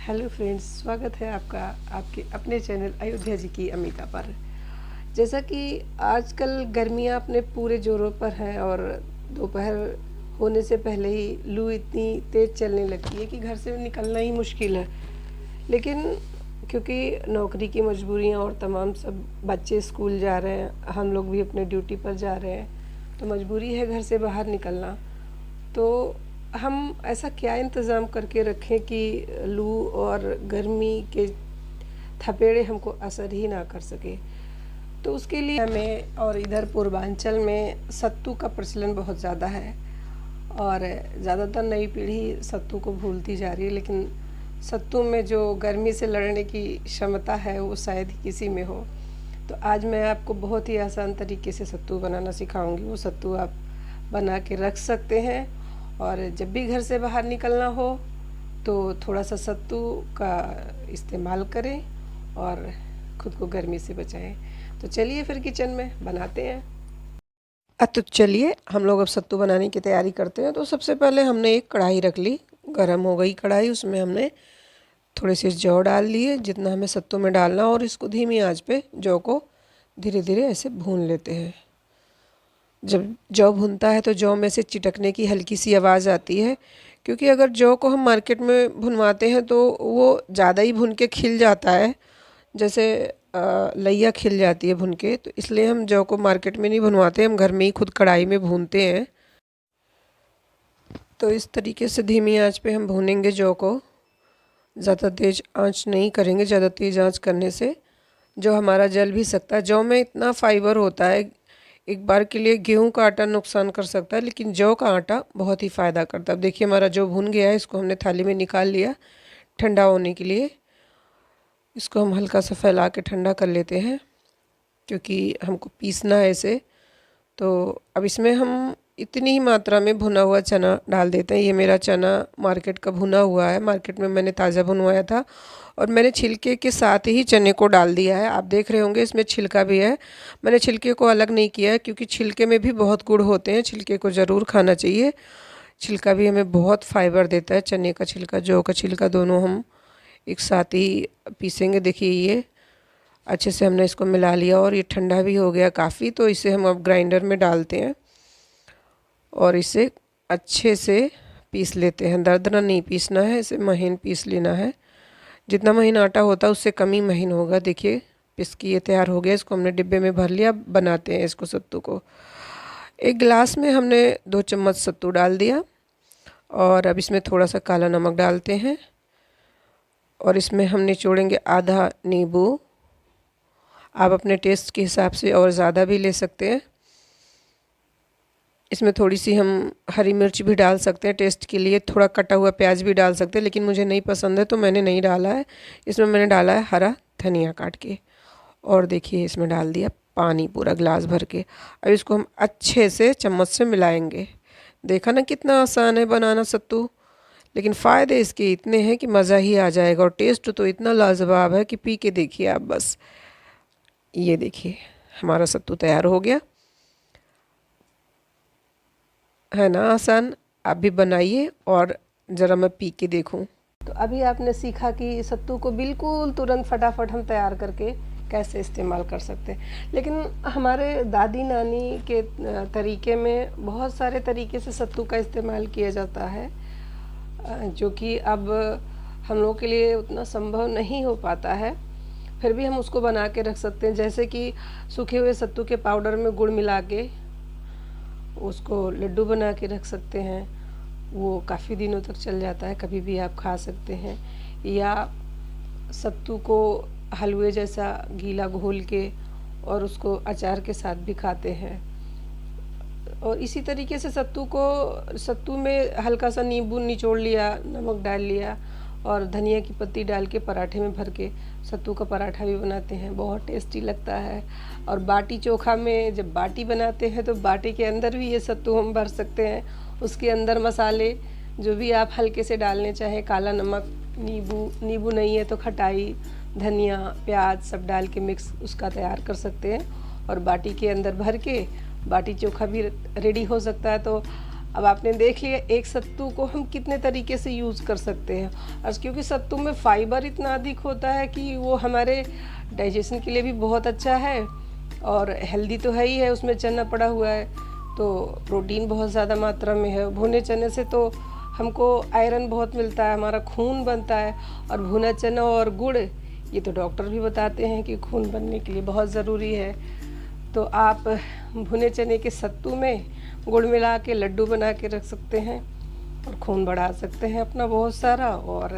Hello friends, स्वागत है आपका आपके अपने चैनल अयोध्या जी की अमिता पर। जैसा कि आजकल गर्मियां अपने पूरे जोरों पर हैं और दोपहर होने से पहले ही लू इतनी तेज़ चलने लगती है कि घर से निकलना ही मुश्किल है। लेकिन क्योंकि नौकरी की मजबूरियां और तमाम सब बच्चे स्कूल जा रहे हैं, हम लोग भी अपने ड्यूटी पर जा रहे हैं, तो मजबूरी है घर से बाहर निकलना। तो हम ऐसा क्या इंतज़ाम करके रखें कि लू और गर्मी के थपेड़े हमको असर ही ना कर सके। तो उसके लिए हमें और इधर पूर्वांचल में सत्तू का प्रचलन बहुत ज़्यादा है और ज़्यादातर नई पीढ़ी सत्तू को भूलती जा रही है, लेकिन सत्तू में जो गर्मी से लड़ने की क्षमता है वो शायद ही किसी में हो। तो आज मैं आपको बहुत ही आसान तरीके से सत्तू बनाना सिखाऊंगी। वो सत्तू आप बना के रख सकते हैं और जब भी घर से बाहर निकलना हो तो थोड़ा सा सत्तू का इस्तेमाल करें और ख़ुद को गर्मी से बचाएं। तो चलिए फिर किचन में बनाते हैं। तो चलिए हम लोग अब सत्तू बनाने की तैयारी करते हैं। तो सबसे पहले हमने एक कढ़ाई रख ली, गरम हो गई कढ़ाई, उसमें हमने थोड़े से जौ डाल लिए जितना हमें सत्तू में डालना, और इसको धीमी आंच पे जौ को धीरे धीरे ऐसे भून लेते हैं। जब जौ भुनता है तो जौ में से चिटकने की हल्की सी आवाज़ आती है, क्योंकि अगर जौ को हम मार्केट में भुनवाते हैं तो वो ज़्यादा ही भुन के खिल जाता है, जैसे लैया खिल जाती है भुन के। तो इसलिए हम जौ को मार्केट में नहीं भुनवाते, हम घर में ही खुद कढ़ाई में भूनते हैं। तो इस तरीके से धीमी आंच पे हम भूनेंगे जौ को, ज़्यादा तेज़ आंच नहीं करेंगे। ज़्यादा तेज़ आंच करने से जो हमारा जल भी सकता है। जौ में इतना फाइबर होता है, एक बार के लिए गेहूं का आटा नुकसान कर सकता है, लेकिन जौ का आटा बहुत ही फ़ायदा करता है। अब देखिए हमारा जौ भुन गया है, इसको हमने थाली में निकाल लिया ठंडा होने के लिए। इसको हम हल्का सा फैला के ठंडा कर लेते हैं, क्योंकि हमको पीसना है इसे। तो अब इसमें हम इतनी ही मात्रा में भुना हुआ चना डाल देते हैं। ये मेरा चना मार्केट का भुना हुआ है, मार्केट में मैंने ताज़ा भुनवाया था और मैंने छिलके के साथ ही चने को डाल दिया है। आप देख रहे होंगे इसमें छिलका भी है, मैंने छिलके को अलग नहीं किया है, क्योंकि छिलके में भी बहुत गुण होते हैं। छिलके को ज़रूर खाना चाहिए, छिलका भी हमें बहुत फाइबर देता है। चने का छिलका, जौ का छिलका, दोनों हम एक साथ ही पीसेंगे। देखिए ये अच्छे से हमने इसको मिला लिया और ये ठंडा भी हो गया काफ़ी। तो इसे हम अब ग्राइंडर में डालते हैं और इसे अच्छे से पीस लेते हैं। दरदरा नहीं पीसना है, इसे महीन पीस लेना है। जितना महीन आटा होता है उससे कम ही महीन होगा। देखिए पिस के ये तैयार हो गया। इसको हमने डिब्बे में भर लिया। बनाते हैं इसको सत्तू को। एक गिलास में हमने 2 चम्मच सत्तू डाल दिया और अब इसमें थोड़ा सा काला नमक डालते हैं और इसमें हम निचोड़ेंगे आधा नींबू। आप अपने टेस्ट के हिसाब से और ज़्यादा भी ले सकते हैं। इसमें थोड़ी सी हम हरी मिर्च भी डाल सकते हैं टेस्ट के लिए, थोड़ा कटा हुआ प्याज भी डाल सकते हैं, लेकिन मुझे नहीं पसंद है तो मैंने नहीं डाला है। इसमें मैंने डाला है हरा धनिया काट के। और देखिए इसमें डाल दिया पानी पूरा गिलास भर के। अब इसको हम अच्छे से चम्मच से मिलाएंगे। देखा ना कितना आसान है बनाना सत्तू, लेकिन फ़ायदे इसके इतने हैं कि मज़ा ही आ जाएगा। और टेस्ट तो इतना लाजवाब है कि पी के देखिए आप बस। ये देखिए हमारा सत्तू तैयार हो गया है ना आसान। आप भी बनाइए और ज़रा मैं पी के देखूं। तो अभी आपने सीखा कि सत्तू को बिल्कुल तुरंत फटाफट हम तैयार करके कैसे इस्तेमाल कर सकते हैं। लेकिन हमारे दादी नानी के तरीके में बहुत सारे तरीके से सत्तू का इस्तेमाल किया जाता है, जो कि अब हम लोगों के लिए उतना संभव नहीं हो पाता है। फिर भी हम उसको बना के रख सकते हैं, जैसे कि सूखे हुए सत्तू के पाउडर में गुड़ मिला के उसको लड्डू बना के रख सकते हैं। वो काफ़ी दिनों तक चल जाता है, कभी भी आप खा सकते हैं। या सत्तू को हलवे जैसा गीला घोल के और उसको अचार के साथ भी खाते हैं। और इसी तरीके से सत्तू में हल्का सा नींबू निचोड़ लिया, नमक डाल लिया और धनिया की पत्ती डाल के पराठे में भर के सत्तू का पराठा भी बनाते हैं, बहुत टेस्टी लगता है। और बाटी चोखा में जब बाटी बनाते हैं तो बाटी के अंदर भी ये सत्तू हम भर सकते हैं। उसके अंदर मसाले जो भी आप हल्के से डालने चाहें, काला नमक, नींबू नहीं है तो खटाई, धनिया, प्याज सब डाल के मिक्स उसका तैयार कर सकते हैं और बाटी के अंदर भर के बाटी चोखा भी रेडी हो सकता है। तो अब आपने देख लिया एक सत्तू को हम कितने तरीके से यूज़ कर सकते हैं, और क्योंकि सत्तू में फाइबर इतना अधिक होता है कि वो हमारे डाइजेशन के लिए भी बहुत अच्छा है, और हेल्दी तो है ही है, उसमें चना पड़ा हुआ है तो प्रोटीन बहुत ज़्यादा मात्रा में है। भुने चने से तो हमको आयरन बहुत मिलता है, हमारा खून बनता है, और भुना चना और गुड़ ये तो डॉक्टर भी बताते हैं कि खून बनने के लिए बहुत ज़रूरी है। तो आप भुने चने के सत्तू में गुड़ मिला के लड्डू बना के रख सकते हैं और खून बढ़ा सकते हैं अपना बहुत सारा, और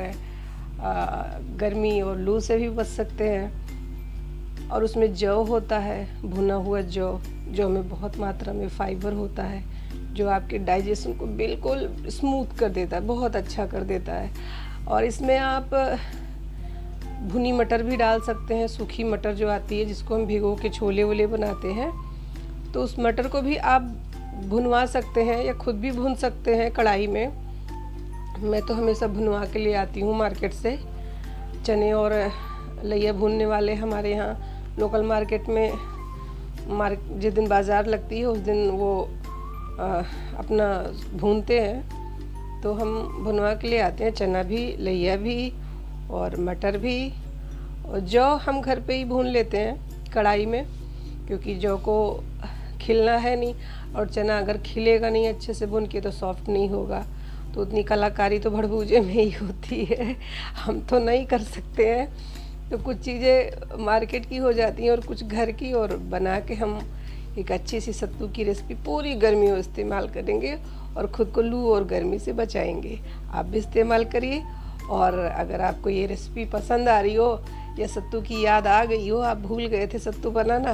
गर्मी और लू से भी बच सकते हैं। और उसमें जौ होता है, भुना हुआ जौ में बहुत मात्रा में फाइबर होता है जो आपके डाइजेशन को बिल्कुल स्मूथ कर देता है, बहुत अच्छा कर देता है। और इसमें आप भुनी मटर भी डाल सकते हैं, सूखी मटर जो आती है जिसको हम भिगो के छोले वोले बनाते हैं, तो उस मटर को भी आप भुनवा सकते हैं या खुद भी भून सकते हैं कढ़ाई में। मैं तो हमेशा भुनवा के ले आती हूँ मार्केट से। चने और लइया भूनने वाले हमारे यहाँ लोकल मार्केट में जिस दिन बाज़ार लगती है उस दिन वो अपना भूनते हैं, तो हम भुनवा के ले आते हैं। चना भी, लइया भी और मटर भी, और जौ हम घर पे ही भून लेते हैं कढ़ाई में, क्योंकि जौ को खिलना है नहीं, और चना अगर खिलेगा नहीं अच्छे से भून के तो सॉफ्ट नहीं होगा। तो उतनी कलाकारी तो भड़भूजे में ही होती है, हम तो नहीं कर सकते हैं। तो कुछ चीज़ें मार्केट की हो जाती हैं और कुछ घर की, और बना के हम एक अच्छी सी सत्तू की रेसिपी पूरी गर्मी में इस्तेमाल करेंगे और ख़ुद को लू और गर्मी से बचाएंगे। आप भी इस्तेमाल करिए, और अगर आपको ये रेसिपी पसंद आ रही हो या सत्तू की याद आ गई हो, आप भूल गए थे सत्तू बनाना,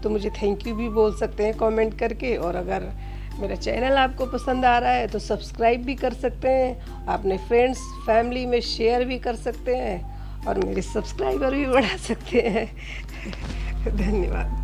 तो मुझे थैंक यू भी बोल सकते हैं कमेंट करके। और अगर मेरा चैनल आपको पसंद आ रहा है तो सब्सक्राइब भी कर सकते हैं, अपने फ्रेंड्स फैमिली में शेयर भी कर सकते हैं, और मेरे सब्सक्राइबर भी बढ़ा सकते हैं। धन्यवाद।